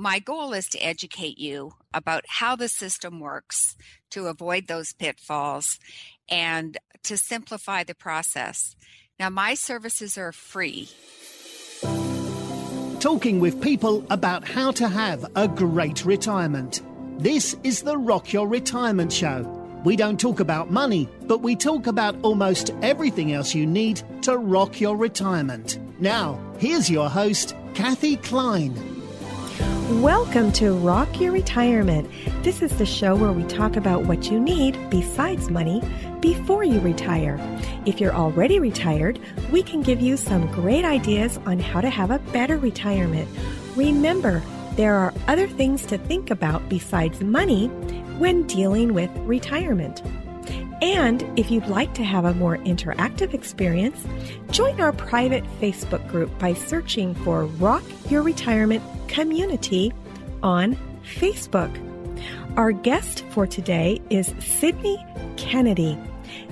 my goal is to educate you about how the system works, to avoid those pitfalls, and to simplify the process. Now, my services are free. Talking with people about how to have a great retirement. This is the Rock Your Retirement Show. We don't talk about money, but we talk about almost everything else you need to rock your retirement. Now, here's your host, Kathy Klein. Welcome to Rock Your Retirement. This is the show where we talk about what you need besides money before you retire. If you're already retired, we can give you some great ideas on how to have a better retirement. Remember, there are other things to think about besides money when dealing with retirement. And if you'd like to have a more interactive experience, join our private Facebook group by searching for Rock Your Retirement Community on Facebook. Our guest for today is Sidney Kennedy.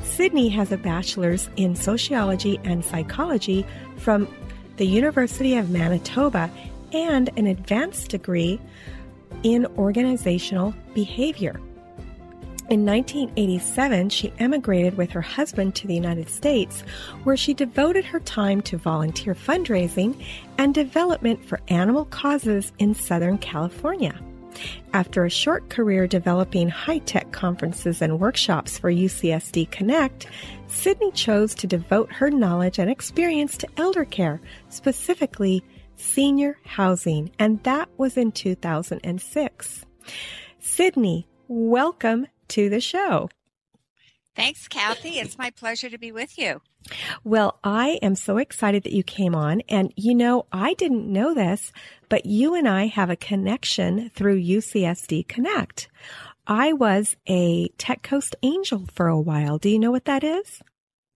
Sidney has a bachelor's in sociology and psychology from the University of Manitoba and an advanced degree in organizational behavior. In 1987, she emigrated with her husband to the United States, where she devoted her time to volunteer fundraising and development for animal causes in Southern California. After a short career developing high-tech conferences and workshops for UCSD Connect, Sidney chose to devote her knowledge and experience to elder care, specifically senior housing, and that was in 2006. Sidney, welcome to the show. Thanks, Kathy. It's my pleasure to be with you. Well, I am so excited that you came on. And, you know, I didn't know this, but you and I have a connection through UCSD Connect. I was a Tech Coast Angel for a while. Do you know what that is?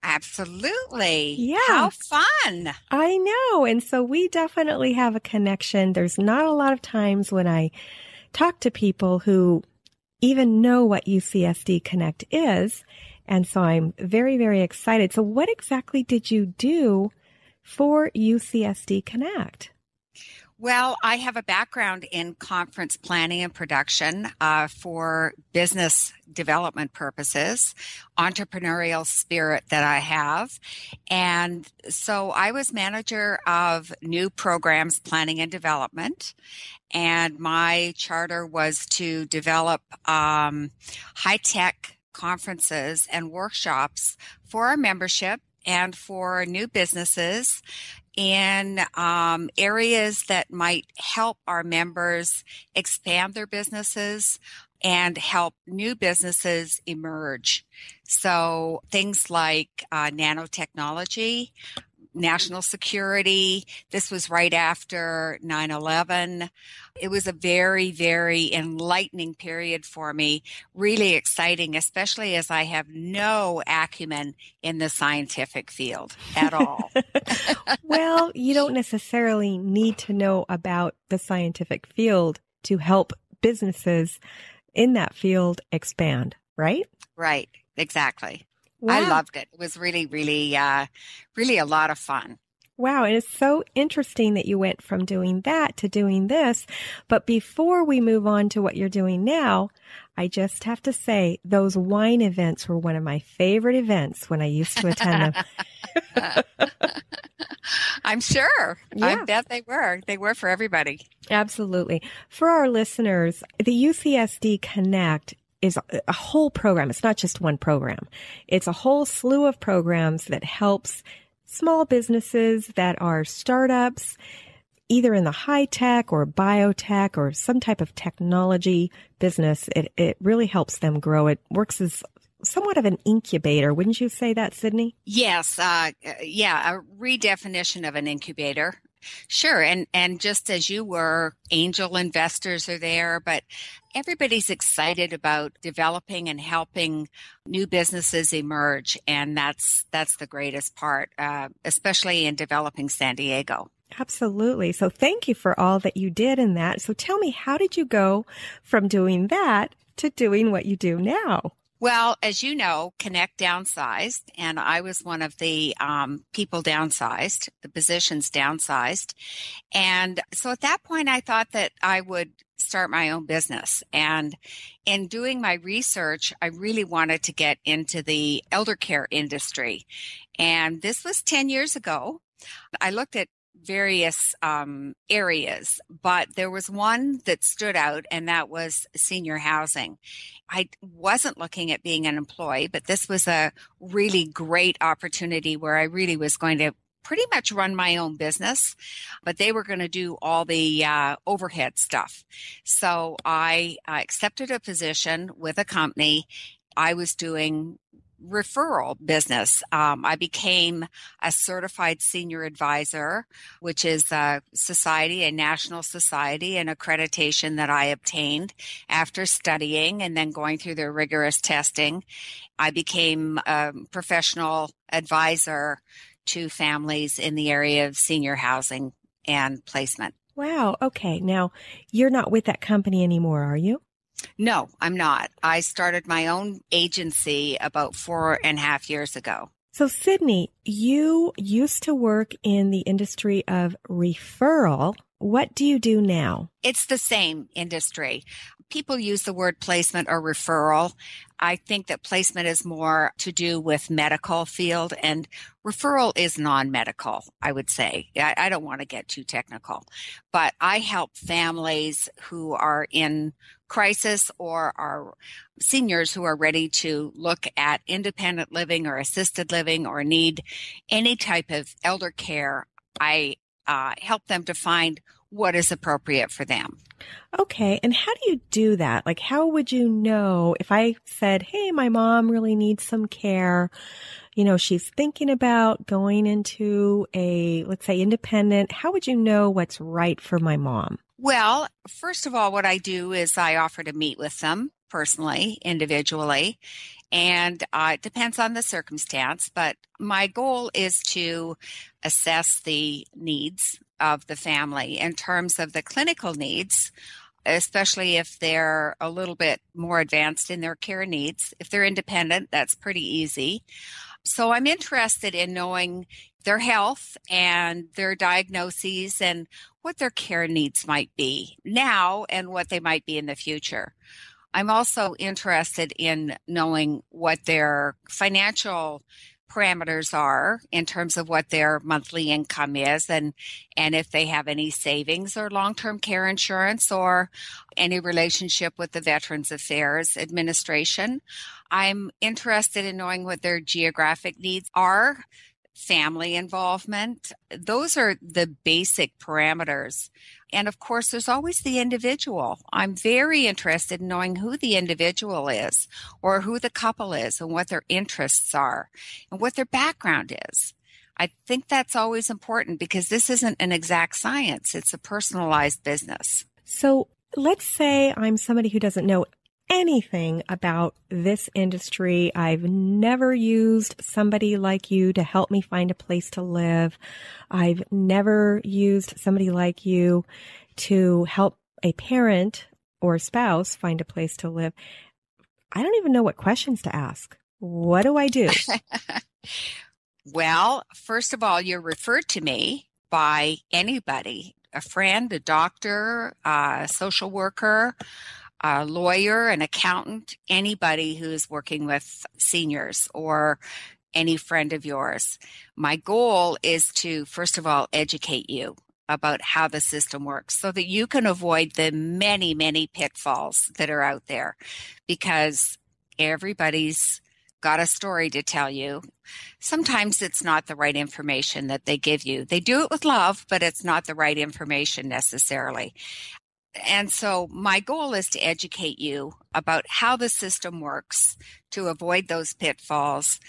Absolutely. Yeah. How fun. I know. And so we definitely have a connection. There's not a lot of times when I talk to people who even know what UCSD Connect is. And so I'm very, very excited. So what exactly did you do for UCSD Connect? Well, I have a background in conference planning and production for business development purposes, entrepreneurial spirit that I have. And so I was manager of new programs planning and development. And my charter was to develop high-tech conferences and workshops for our membership and for new businesses in areas that might help our members expand their businesses and help new businesses emerge. So things like nanotechnology, national security. This was right after 9/11. It was a very, very enlightening period for me, really exciting, especially as I have no acumen in the scientific field at all. Well, you don't necessarily need to know about the scientific field to help businesses in that field expand, right? Right, exactly. Wow. I loved it. It was really, really a lot of fun. Wow. And it's so interesting that you went from doing that to doing this. But before we move on to what you're doing now, I just have to say those wine events were one of my favorite events when I used to attend them. I'm sure. Yeah. I bet they were. They were for everybody. Absolutely. For our listeners, the UCSD Connect is a whole program. It's not just one program. It's a whole slew of programs that helps small businesses that are startups, either in the high tech or biotech or some type of technology business. It really helps them grow. It works as somewhat of an incubator. Wouldn't you say that, Sidney? Yes. A redefinition of an incubator. Sure. And just as you were, angel investors are there, but everybody's excited about developing and helping new businesses emerge. And that's the greatest part, especially in developing San Diego. Absolutely. So thank you for all that you did in that. So tell me, how did you go from doing that to doing what you do now? Well, as you know, Connect downsized, and I was one of the people downsized, the positions downsized. And so at that point, I thought that I would start my own business. And in doing my research, I really wanted to get into the elder care industry. And this was 10 years ago. I looked at various areas, but there was one that stood out, and that was senior housing. I wasn't looking at being an employee, but this was a really great opportunity where I really was going to pretty much run my own business, but they were going to do all the overhead stuff. So I accepted a position with a company. I was doing referral business. I became a certified senior advisor, which is a society, a national society, and accreditation that I obtained after studying and then going through their rigorous testing. I became a professional advisor to families in the area of senior housing and placement. Wow. Okay. Now, you're not with that company anymore, are you? No, I'm not. I started my own agency about 4.5 years ago. So, Sidney, you used to work in the industry of referral. What do you do now? It's the same industry. People use the word placement or referral. I think that placement is more to do with medical field, and referral is non-medical, I would say. I don't want to get too technical, but I help families who are in crisis or are seniors who are ready to look at independent living or assisted living or need any type of elder care. I help them to find what is appropriate for them. Okay. And how do you do that? Like, how would you know if I said, hey, my mom really needs some care, she's thinking about going into a, let's say, independent. How would you know what's right for my mom? Well, first of all, what I do is I offer to meet with them personally, individually, and it depends on the circumstance, but my goal is to assess the needs of the family in terms of the clinical needs, especially if they're a little bit more advanced in their care needs. If they're independent, that's pretty easy. So I'm interested in knowing their health and their diagnoses and what their care needs might be now and what they might be in the future. I'm also interested in knowing what their financial parameters are in terms of what their monthly income is and if they have any savings or long-term care insurance or any relationship with the Veterans Affairs Administration. I'm interested in knowing what their geographic needs are, family involvement. Those are the basic parameters. And of course, there's always the individual. I'm very interested in knowing who the individual is or who the couple is and what their interests are and what their background is. I think that's always important because this isn't an exact science. It's a personalized business. So let's say I'm somebody who doesn't know anything about this industry. I've never used somebody like you to help me find a place to live. I've never used somebody like you to help a parent or spouse find a place to live. I don't even know what questions to ask. What do I do? Well, first of all, you're referred to me by anybody, a friend, a doctor, a social worker, a lawyer, an accountant, anybody who's working with seniors or any friend of yours. My goal is to, first of all, educate you about how the system works so that you can avoid the many, many pitfalls that are out there because everybody's got a story to tell you. Sometimes it's not the right information that they give you. They do it with love, but it's not the right information necessarily. And so my goal is to educate you about how the system works to avoid those pitfalls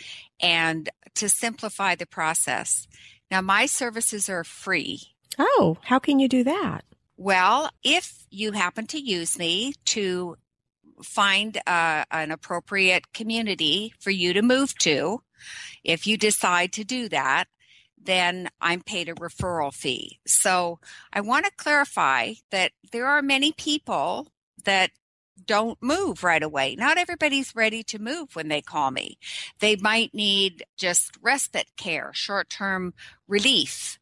and to simplify the process. Now, my services are free. Oh, how can you do that? Well, if you happen to use me to find an appropriate community for you to move to, if you decide to do that, then I'm paid a referral fee. So I want to clarify that there are many people that don't move right away. Not everybody's ready to move when they call me. They might need just respite care, short-term relief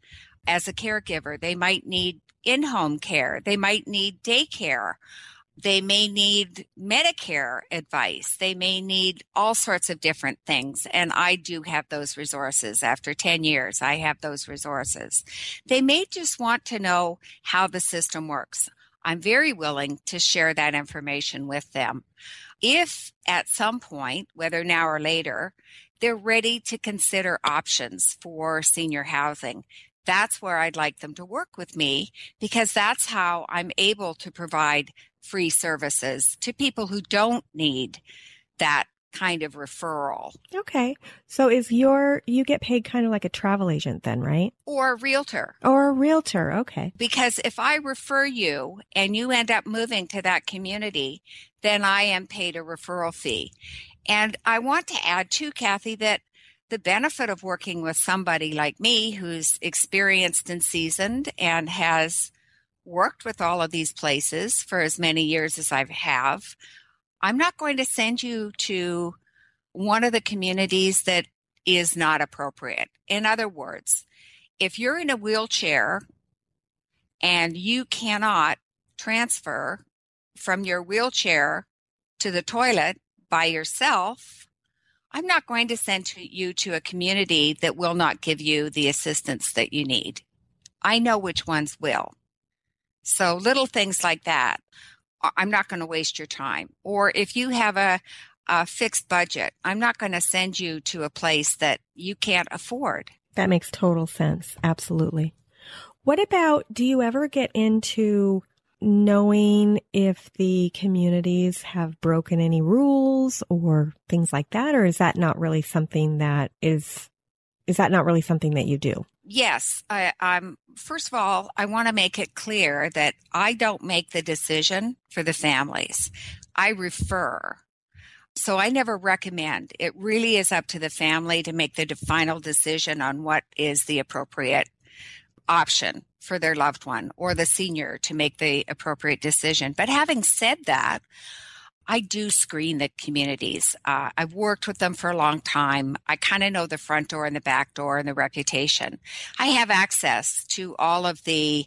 as a caregiver. They might need in-home care. They might need daycare. They may need Medicare advice. They may need all sorts of different things. And I do have those resources. After 10 years, I have those resources. They may just want to know how the system works. I'm very willing to share that information with them. If at some point, whether now or later, they're ready to consider options for senior housing, that's where I'd like them to work with me, because that's how I'm able to provide free services to people who don't need that kind of referral. Okay. So you get paid kind of like a travel agent then, right? Or a realtor. Or a realtor. Okay. Because if I refer you and you end up moving to that community, then I am paid a referral fee. And I want to add too, Kathy, that the benefit of working with somebody like me who's experienced and seasoned and has worked with all of these places for as many years as I have, I'm not going to send you to one of the communities that is not appropriate. In other words, if you're in a wheelchair and you cannot transfer from your wheelchair to the toilet by yourself, I'm not going to send you to a community that will not give you the assistance that you need. I know which ones will. So little things like that, I'm not going to waste your time. Or if you have a fixed budget, I'm not going to send you to a place that you can't afford. That makes total sense. Absolutely. What about, do you ever get into knowing if the communities have broken any rules or things like that? Or is that not really something that is that not really something that you do? Yes. First of all, I want to make it clear that I don't make the decision for the families. I refer. So I never recommend. It really is up to the family to make the final decision on what is the appropriate option for their loved one, or the senior to make the appropriate decision. But having said that, I do screen the communities. I've worked with them for a long time. I kind of know the front door and the back door and the reputation. I have access to all of the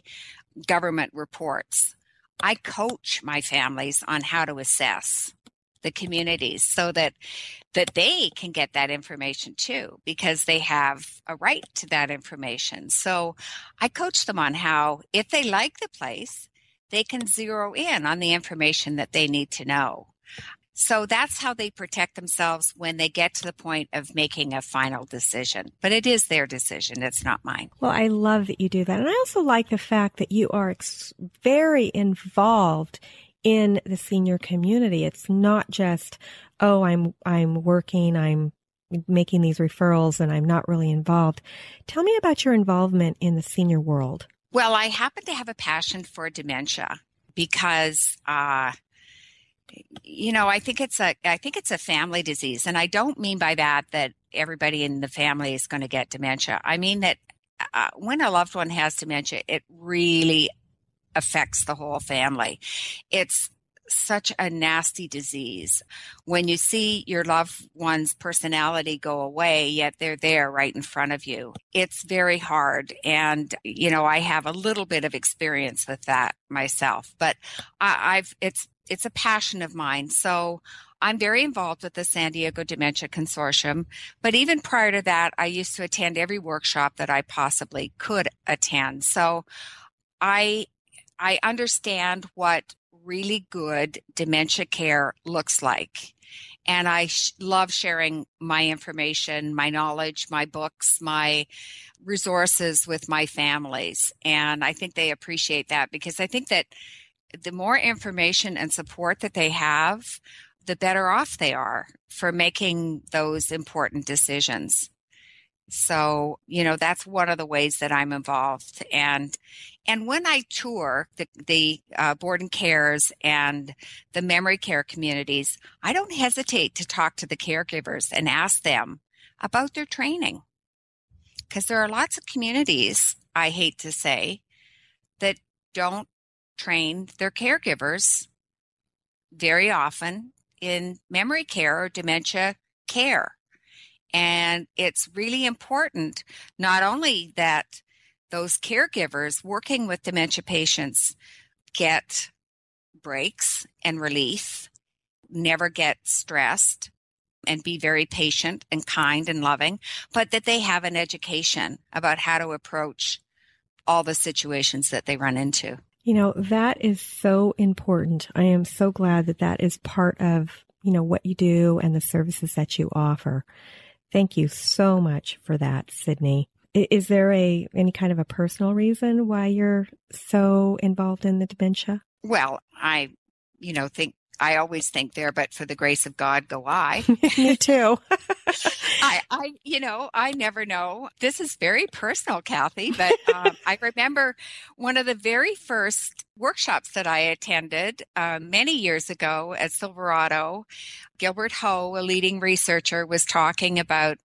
government reports. I coach my families on how to assess the communities so that they can get that information too, because they have a right to that information. So I coach them on how, if they like the place, they can zero in on the information that they need to know. So that's how they protect themselves when they get to the point of making a final decision. But it is their decision. It's not mine. Well, I love that you do that. And I also like the fact that you are very involved in the senior community. It's not just, oh, I'm working, I'm making these referrals, and I'm not really involved. Tell me about your involvement in the senior world. Well, I happen to have a passion for dementia because, I think it's a family disease. And I don't mean by that everybody in the family is going to get dementia. I mean that when a loved one has dementia, it really affects the whole family. It's such a nasty disease. When you see your loved one's personality go away, yet they're there right in front of you, it's very hard. And, I have a little bit of experience with that myself, but it's a passion of mine. So I'm very involved with the San Diego Dementia Consortium. But even prior to that, I used to attend every workshop that I possibly could attend. So I understand what really good dementia care looks like. And I love sharing my information, my knowledge, my books, my resources with my families. And I think they appreciate that, because I think that the more information and support that they have, the better off they are for making those important decisions. So, that's one of the ways that I'm involved. And when I tour the board and cares and the memory care communities, I don't hesitate to talk to the caregivers and ask them about their training. Because there are lots of communities, I hate to say, that don't train their caregivers very often in memory care or dementia care. And it's really important not only that those caregivers working with dementia patients get breaks and relief, never get stressed, and be very patient and kind and loving, but that they have an education about how to approach all the situations that they run into. That is so important. I am so glad that that is part of, what you do and the services that you offer. Thank you so much for that, Sidney. Is there any kind of a personal reason why you're so involved in the dementia? Well, I always think there, but for the grace of God, go I. Me too. I never know. This is very personal, Kathy, but I remember one of the very first workshops that I attended many years ago at Silverado. Gilbert Ho, a leading researcher, was talking about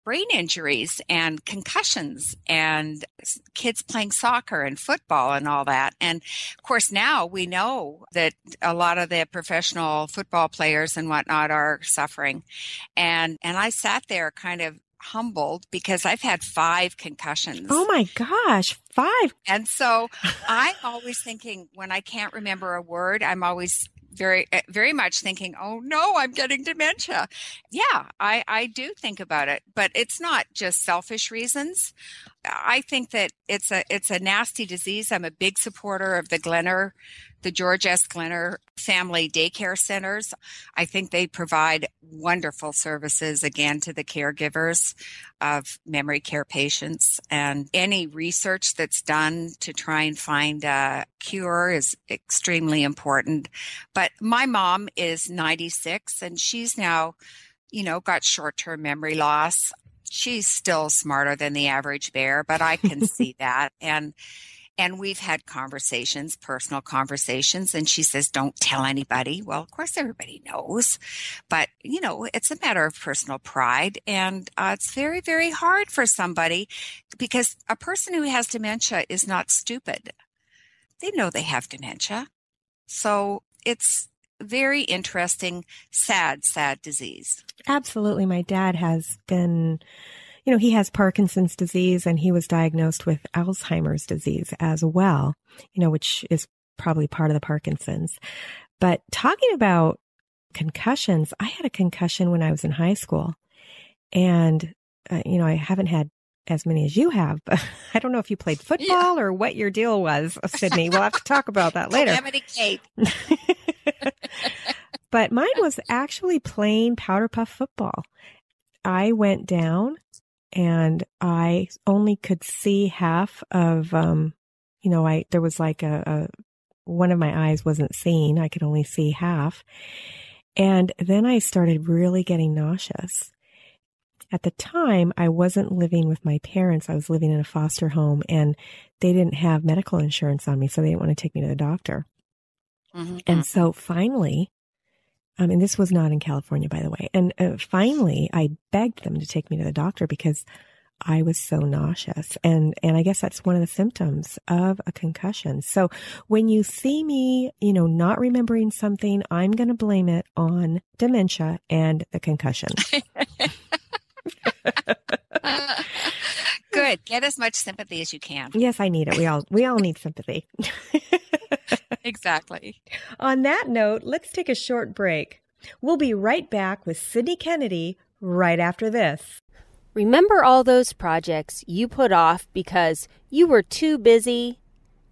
brain injuries and concussions and kids playing soccer and football and all that. And of course, now we know that a lot of the professional football players and whatnot are suffering. And I sat there kind of humbled because I've had 5 concussions. Oh my gosh, 5. And so I'm always thinking, when I can't remember a word, I'm always very, very much thinking, oh no, I'm getting dementia. Yeah, I do think about it, but it's not just selfish reasons. I think that it's a nasty disease. I'm a big supporter of the George S. Glenner family daycare centers. I think they provide wonderful services, again, to the caregivers of memory care patients. And any research that's done to try and find a cure is extremely important. But my mom is 96 and she's now, got short-term memory loss. She's still smarter than the average bear, but I can see that. And we've had conversations, personal conversations, and she says, don't tell anybody. Well, of course, everybody knows, but, it's a matter of personal pride. And it's very, very hard for somebody because a person who has dementia is not stupid. They know they have dementia. So it's very interesting, sad disease. Absolutely. My dad has been... he has Parkinson's disease and he was diagnosed with Alzheimer's disease as well, which is probably part of the Parkinson's. But talking about concussions, I had a concussion when I was in high school and, I haven't had as many as you have, but I don't know if you played football or what your deal was, Sidney. We'll have to talk about that later. But mine was actually playing powder puff football. I went down and I only could see half of, there was like one of my eyes wasn't seeing. I could only see half. And then I started really getting nauseous. At the time, I wasn't living with my parents. I was living in a foster home and they didn't have medical insurance on me. So they didn't want to take me to the doctor. Mm-hmm. And so finally, and this was not in California, by the way. And finally, I begged them to take me to the doctor because I was so nauseous. And I guess that's one of the symptoms of a concussion. So when you see me, not remembering something, I'm going to blame it on dementia and the concussion. Good. Get as much sympathy as you can. Yes, I need it. We all need sympathy. Exactly. On that note, let's take a short break. We'll be right back with Sidney Kennedy right after this. Remember all those projects you put off because you were too busy?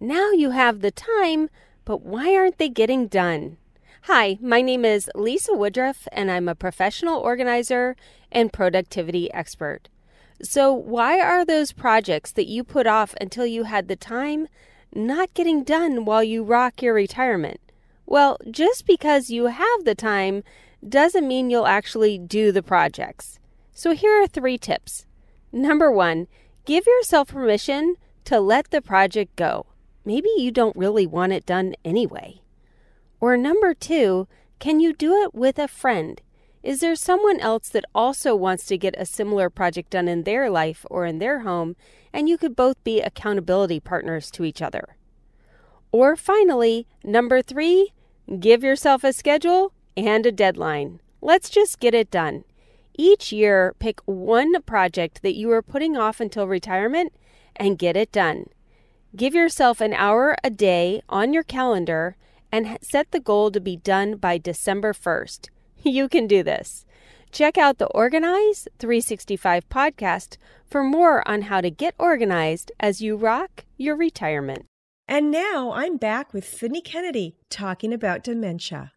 Now you have the time, but why aren't they getting done? Hi, my name is Lisa Woodruff, and I'm a professional organizer and productivity expert. So why are those projects that you put off until you had the time not getting done while you rock your retirement? Well, just because you have the time doesn't mean you'll actually do the projects. So here are 3 tips. Number 1, give yourself permission to let the project go. Maybe you don't really want it done anyway. Or number 2, can you do it with a friend? Is there someone else that also wants to get a similar project done in their life or in their home, and you could both be accountability partners to each other? Or finally, number 3, Give yourself a schedule and a deadline. Let's just get it done. Each year, pick one project that you are putting off until retirement and get it done. Give yourself an hour a day on your calendar and set the goal to be done by December 1st. You can do this. Check out the Organize 365 podcast for more on how to get organized as you rock your retirement. And now I'm back with Sidney Kennedy talking about dementia.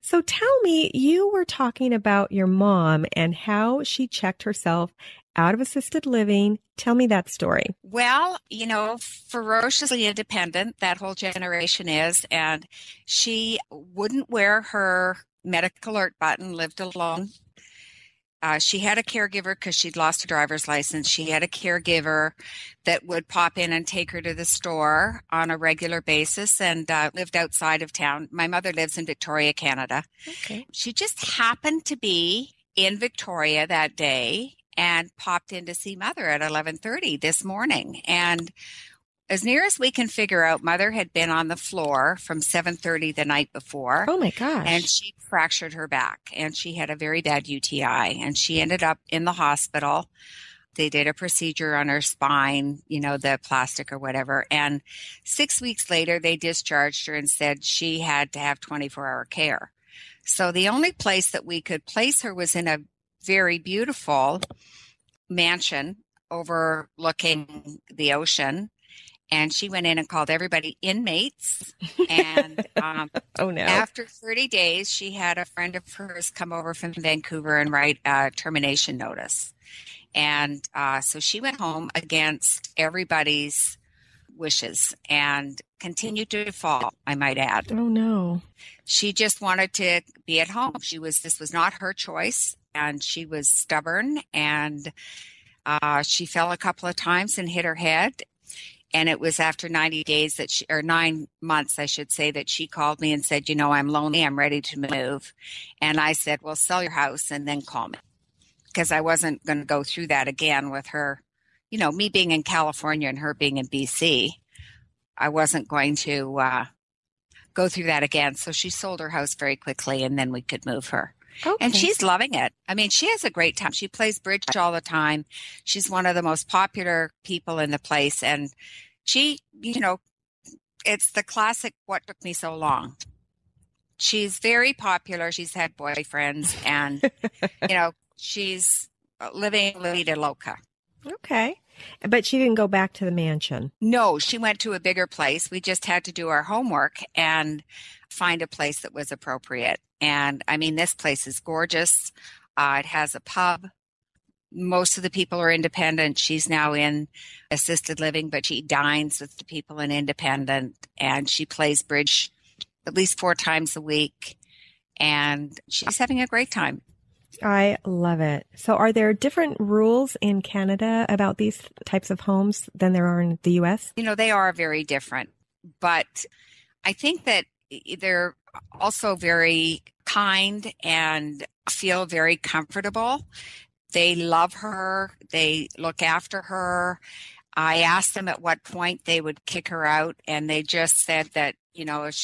So tell me, you were talking about your mom and how she checked herself out of assisted living. Tell me that story. Well, ferociously independent, that whole generation is, and she wouldn't wear her medical alert button, lived alone. She had a caregiver because she'd lost her driver's license. She had a caregiver that would pop in and take her to the store on a regular basis and lived outside of town. My mother lives in Victoria, Canada. Okay. She just happened to be in Victoria that day and popped in to see Mother at 11:30 this morning. And as near as we can figure out, Mother had been on the floor from 7:30 the night before. Oh my gosh. And she fractured her back and she had a very bad UTI and she ended up in the hospital. They did a procedure on her spine, the plastic or whatever. And 6 weeks later, they discharged her and said she had to have 24-hour care. So the only place that we could place her was in a very beautiful mansion overlooking the ocean. And she went in and called everybody inmates. And oh no! After 30 days, she had a friend of hers come over from Vancouver and write a termination notice. And so she went home against everybody's wishes and continued to fall, I might add. Oh no! She just wanted to be at home. This was not her choice, and she was stubborn. And she fell a couple of times and hit her head. And it was after 90 days or 9 months, I should say, that she called me and said, I'm lonely. I'm ready to move. And I said, well, sell your house and then call me. Because I wasn't going to go through that again with her, me being in California and her being in BC. I wasn't going to go through that again. So she sold her house very quickly and then we could move her. Okay. And she's loving it. I mean, she has a great time. She plays bridge all the time. She's one of the most popular people in the place. And she, it's the classic, what took me so long. She's very popular. She's had boyfriends and, she's living La Vida Loca. Okay. But she didn't go back to the mansion. No, she went to a bigger place. We just had to do our homework and find a place that was appropriate. And I mean, this place is gorgeous. It has a pub. Most of the people are independent. She's now in assisted living, but she dines with the people in independent and she plays bridge at least 4 times a week. And she's having a great time. I love it. So are there different rules in Canada about these types of homes than there are in the U.S.? They are very different, but I think that they're also very kind and feel very comfortable. They love her. They look after her. I asked them at what point they would kick her out, and they just said that, if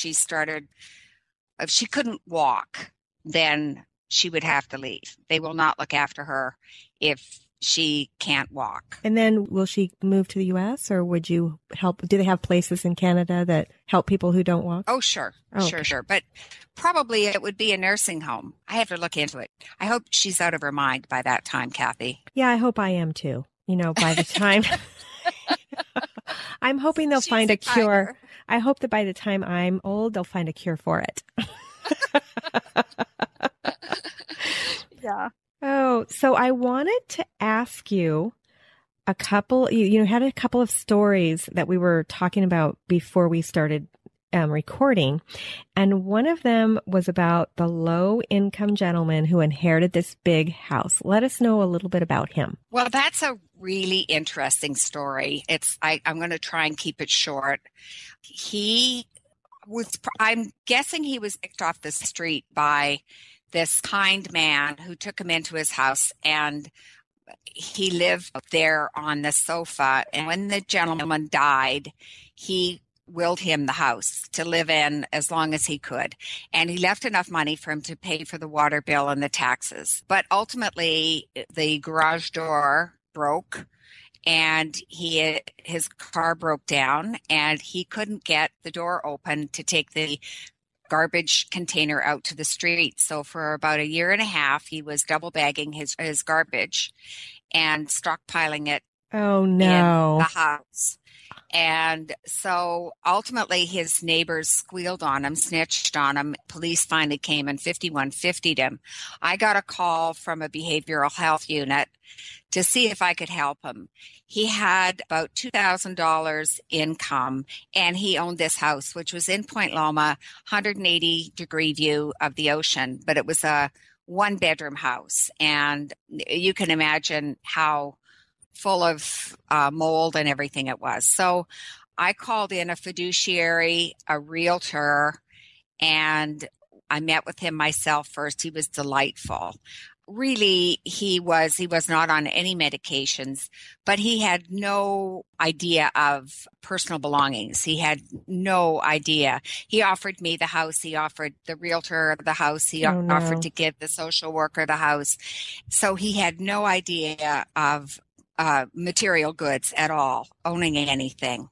she couldn't walk, then she would have to leave. They will not look after her if she can't walk. And then will she move to the U.S. or would you help? Do they have places in Canada that help people who don't walk? Oh, sure. Oh, sure, okay. sure. But probably it would be a nursing home. I have to look into it. I hope she's out of her mind by that time, Kathy. Yeah, I hope I am too. By the time I'm hoping they'll find a cure. I hope that by the time I'm old, they'll find a cure for it. Yeah. Oh, so I wanted to ask you a couple, you had a couple of stories that we were talking about before we started recording. And one of them was about the low income gentleman who inherited this big house. Let us know a little bit about him. Well, that's a really interesting story. I'm going to try and keep it short. I'm guessing he was picked off the street by this kind man who took him into his house, and he lived there on the sofa. And when the gentleman died, he willed him the house to live in as long as he could. And he left enough money for him to pay for the water bill and the taxes. But ultimately, the garage door broke and his car broke down and he couldn't get the door open to take the garbage container out to the street. So for about a year and a half, he was double bagging his garbage and stockpiling it Oh, in no. the house. And so ultimately his neighbors squealed on him, snitched on him. Police finally came and 5150'd him. I got a call from a behavioral health unit to see if I could help him. He had about $2,000 income and he owned this house, which was in Point Loma, 180-degree view of the ocean, but it was a one-bedroom house. And you can imagine how full of mold and everything it was. So I called in a fiduciary, a realtor, and I met with him myself first. He was delightful. Really, he was not on any medications, but he had no idea of personal belongings. He had no idea. He offered me the house. He offered the realtor the house. He offered to give the social worker the house. So he had no idea of material goods at all, owning anything.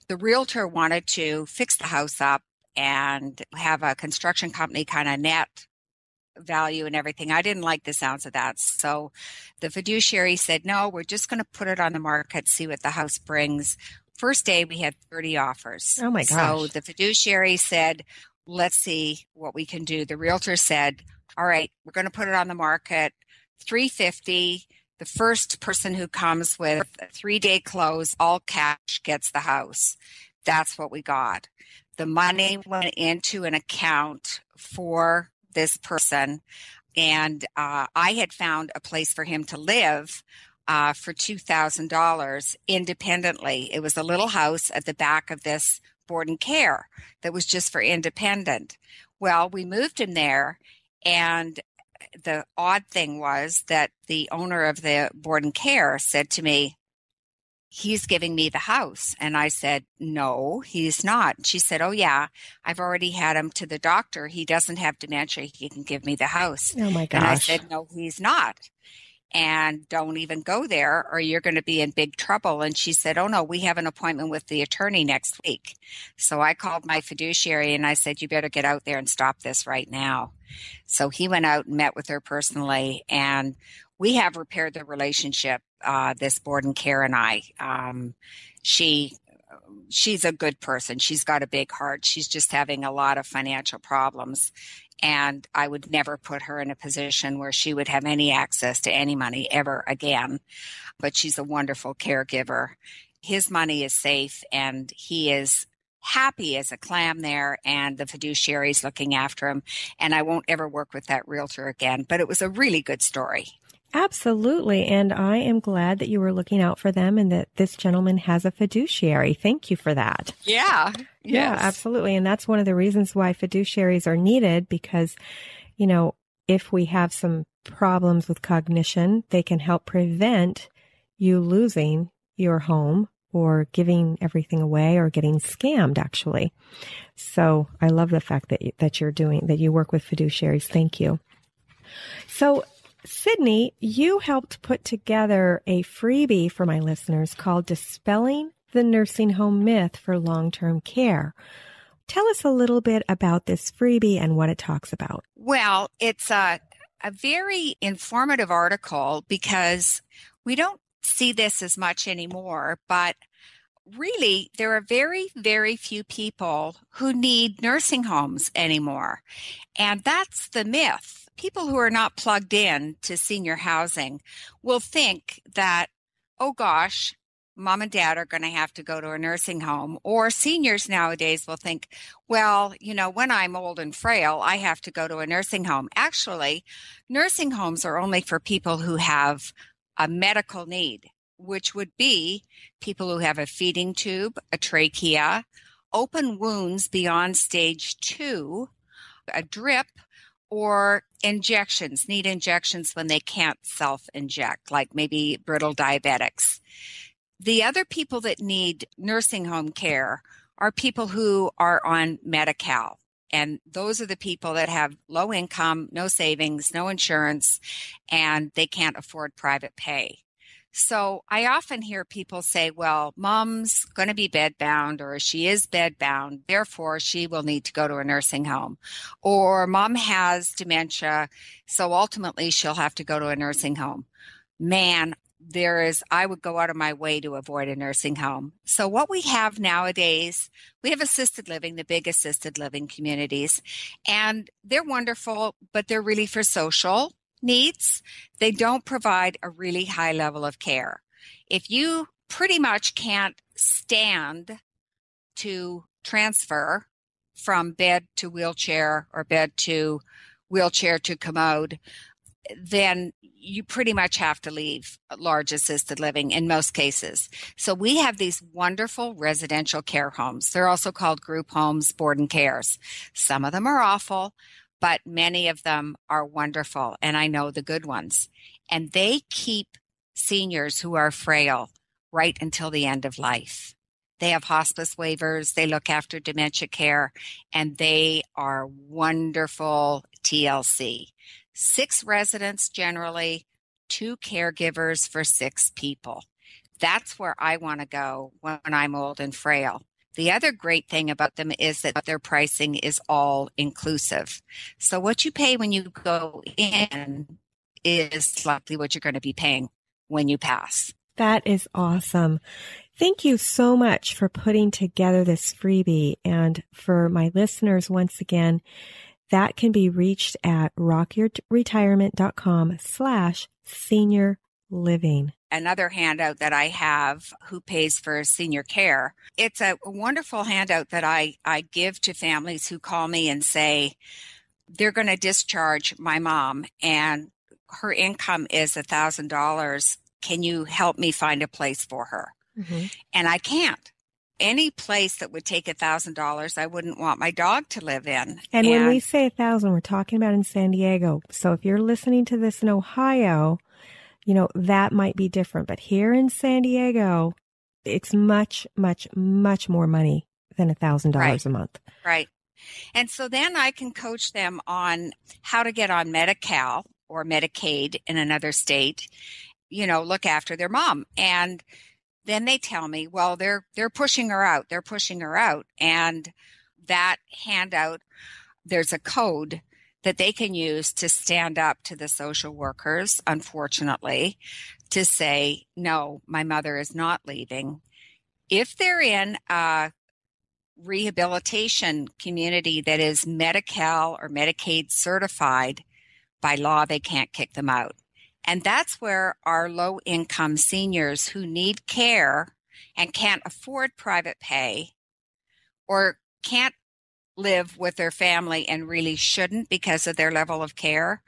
The realtor wanted to fix the house up and have a construction company kind of net value and everything. I didn't like the sounds of that. So the fiduciary said, no, we're just going to put it on the market, see what the house brings. First day, we had 30 offers. Oh my gosh. So the fiduciary said, let's see what we can do. The realtor said, all right, we're going to put it on the market, $350. The first person who comes with a 3-day close, all cash, gets the house. That's what we got. The money went into an account for this person, and I had found a place for him to live for $2,000 independently. It was a little house at the back of this board and care that was just for independent. Well, we moved him there, and the odd thing was that the owner of the board and care said to me, he's giving me the house. And I said, no, he's not. She said, oh yeah, I've already had him to the doctor. He doesn't have dementia. He can give me the house. Oh my gosh. And I said, no, he's not. And don't even go there or you're going to be in big trouble. And she said, oh no, we have an appointment with the attorney next week. So I called my fiduciary and I said, you better get out there and stop this right now. So he went out and met with her personally, and we have repaired the relationship, this board and care and I. She's a good person. She's got a big heart. She's just having a lot of financial problems. And I would never put her in a position where she would have any access to any money ever again. But she's a wonderful caregiver. His money is safe and he is happy as a clam there, and the fiduciary is looking after him. And I won't ever work with that realtor again. But it was a really good story. Absolutely. And I am glad that you were looking out for them and that this gentleman has a fiduciary. Thank you for that. Yeah. Yeah, absolutely. And that's one of the reasons why fiduciaries are needed because, you know, if we have some problems with cognition, they can help prevent you losing your home or giving everything away or getting scammed, actually. So I love the fact that you work with fiduciaries. Thank you. So Sidney, you helped put together a freebie for my listeners called Dispelling the Nursing Home Myth for Long-Term Care. Tell us a little bit about this freebie and what it talks about. Well, it's a very informative article because we don't see this as much anymore, but really there are very, very few people who need nursing homes anymore. And that's the myth. People who are not plugged in to senior housing will think that, oh gosh, mom and dad are going to have to go to a nursing home. Or seniors nowadays will think, well, you know, when I'm old and frail, I have to go to a nursing home. Actually, nursing homes are only for people who have a medical need, which would be people who have a feeding tube, a trachea, open wounds beyond stage 2, a drip, or injections, need injections when they can't self-inject, like maybe brittle diabetics. The other people that need nursing home care are people who are on Medi-Cal. And those are the people that have low income, no savings, no insurance, and they can't afford private pay. So I often hear people say, well, mom's going to be bedbound, or she is bedbound, therefore she will need to go to a nursing home. Or mom has dementia, so ultimately she'll have to go to a nursing home. Man, I would go out of my way to avoid a nursing home. So what we have nowadays, we have assisted living, the big assisted living communities, and they're wonderful, but they're really for social needs. They don't provide a really high level of care. If you pretty much can't stand to transfer from bed to wheelchair or bed to wheelchair to commode, then you pretty much have to leave large assisted living in most cases. So we have these wonderful residential care homes. They're also called group homes, board and cares. Some of them are awful, but many of them are wonderful, and I know the good ones. And they keep seniors who are frail right until the end of life. They have hospice waivers, they look after dementia care, and they are wonderful TLC. 6 residents generally, 2 caregivers for 6 people. That's where I want to go when I'm old and frail. The other great thing about them is that their pricing is all inclusive. So what you pay when you go in is likely what you're going to be paying when you pass. That is awesome. Thank you so much for putting together this freebie. And for my listeners, once again, that can be reached at rockyourretirement.com/senior living. Another handout that I have, who pays for senior care. It's a wonderful handout that I give to families who call me and say they're going to discharge my mom and her income is $1,000. Can you help me find a place for her? Mm-hmm. And I can't. Any place that would take $1,000, I wouldn't want my dog to live in. And when we say 1,000, we're talking about in San Diego. So if you're listening to this in Ohio, that might be different. But here in San Diego, it's much, much, much more money than $1,000 a month. Right. And so then I can coach them on how to get on Medi-Cal or Medicaid in another state, look after their mom. And then they tell me, well, they're pushing her out. They're pushing her out. And that handout, there's a code that they can use to stand up to the social workers, unfortunately, to say, no, my mother is not leaving. If they're in a rehabilitation community that is Medi-Cal or Medicaid certified, by law, they can't kick them out. And that's where our low-income seniors who need care and can't afford private pay or can't live with their family and really shouldn't because of their level of care,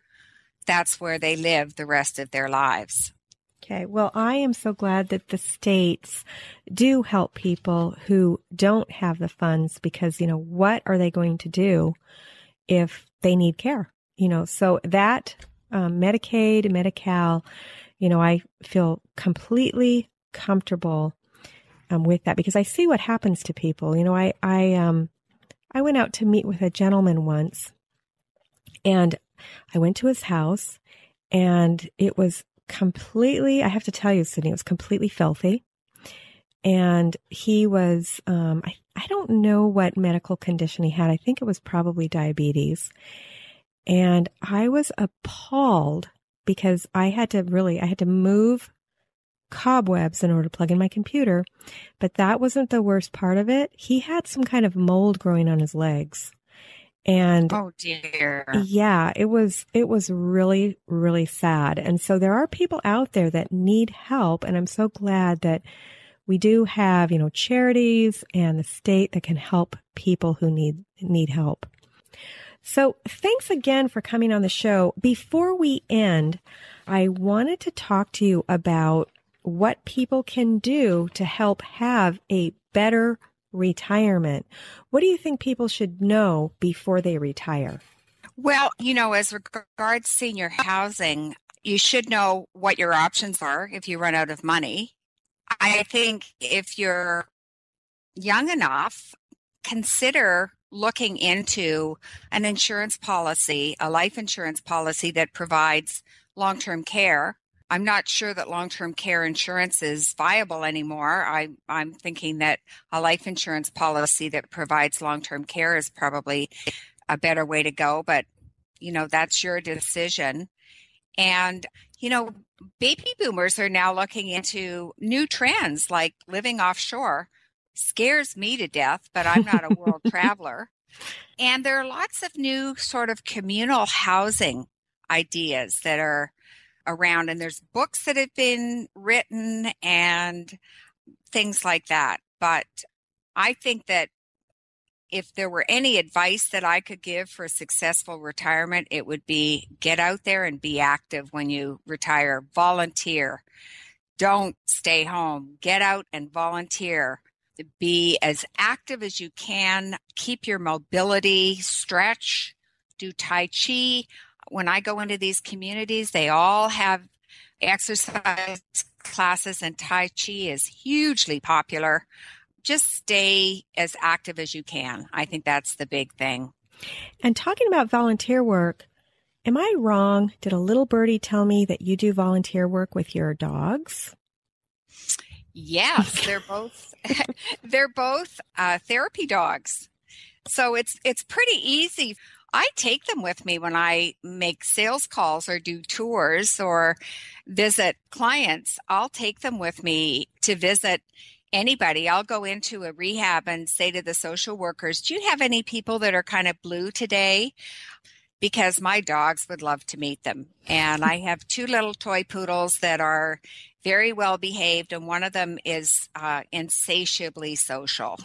that's where they live the rest of their lives. Okay. Well, I am so glad that the states do help people who don't have the funds because, what are they going to do if they need care? So that Medicaid, Medi-Cal, I feel completely comfortable with that because I see what happens to people. I went out to meet with a gentleman once, and I went to his house, and it was completely, I have to tell you, Sidney, it was completely filthy. And he was, I don't know what medical condition he had. I think it was probably diabetes. And I was appalled because I had to move cobwebs in order to plug in my computer. But that wasn't the worst part of it. He had some kind of mold growing on his legs. And oh dear. Yeah, it was really, really sad. And so there are people out there that need help. And I'm so glad that we do have, charities and the state that can help people who need help. So thanks again for coming on the show. Before we end, I wanted to talk to you about what people can do to help have a better retirement. What do you think people should know before they retire? Well, as regards senior housing, you should know what your options are if you run out of money. I think if you're young enough consider looking into an insurance policy, a life insurance policy that provides long-term care. I'm not sure that long-term care insurance is viable anymore. I'm thinking that a life insurance policy that provides long-term care is probably a better way to go, but that's your decision. And baby boomers are now looking into new trends like living offshore. Scares me to death, but I'm not a world traveler. And there are lots of new sort of communal housing ideas that are around, and there's books that have been written and things like that. But I think that if there were any advice that I could give for a successful retirement, it would be get out there and be active when you retire. Volunteer. Don't stay home. Get out and volunteer. Be as active as you can. Keep your mobility, stretch, do Tai Chi. When I go into these communities, they all have exercise classes, and Tai Chi is hugely popular. Just stay as active as you can. I think that's the big thing. And talking about volunteer work, am I wrong? Did a little birdie tell me that you do volunteer work with your dogs? Yes, they're both therapy dogs. So it's pretty easy. I take them with me when I make sales calls or do tours or visit clients. I'll take them with me to visit anybody. I'll go into a rehab and say to the social workers, do you have any people that are kind of blue today? Because my dogs would love to meet them. And I have 2 little toy poodles that are very well behaved, and one of them is insatiably social.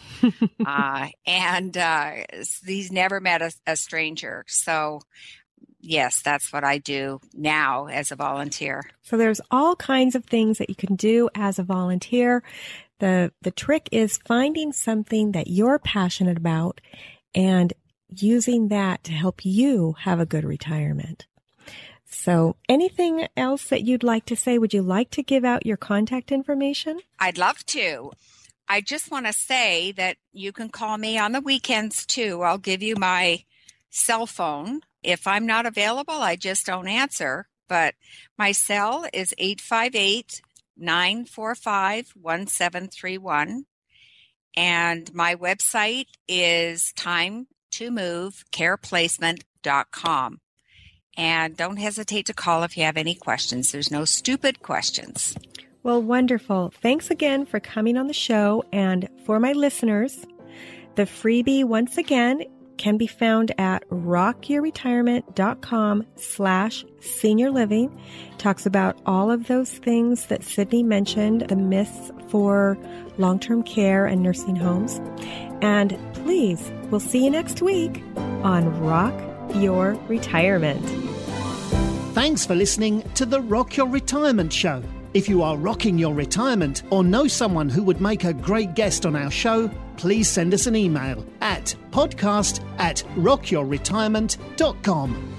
And he's never met a stranger. So yes, that's what I do now as a volunteer. So there's all kinds of things that you can do as a volunteer. The trick is finding something that you're passionate about and using that to help you have a good retirement. So anything else that you'd like to say? Would you like to give out your contact information? I'd love to. I just want to say that you can call me on the weekends too. I'll give you my cell phone. If I'm not available, I just don't answer. But my cell is 858-945-1731. And my website is timetomovecareplacement.com. And don't hesitate to call if you have any questions. There's no stupid questions. Well, wonderful. Thanks again for coming on the show. And for my listeners, the freebie, once again, can be found at rockyourretirement.com/senior living. Talks about all of those things that Sidney mentioned, the myths for long-term care and nursing homes. And please, we'll see you next week on Rock Your Retirement. Thanks for listening to the Rock Your Retirement Show. If you are rocking your retirement or know someone who would make a great guest on our show, please send us an email at podcast@rockyourretirement.com.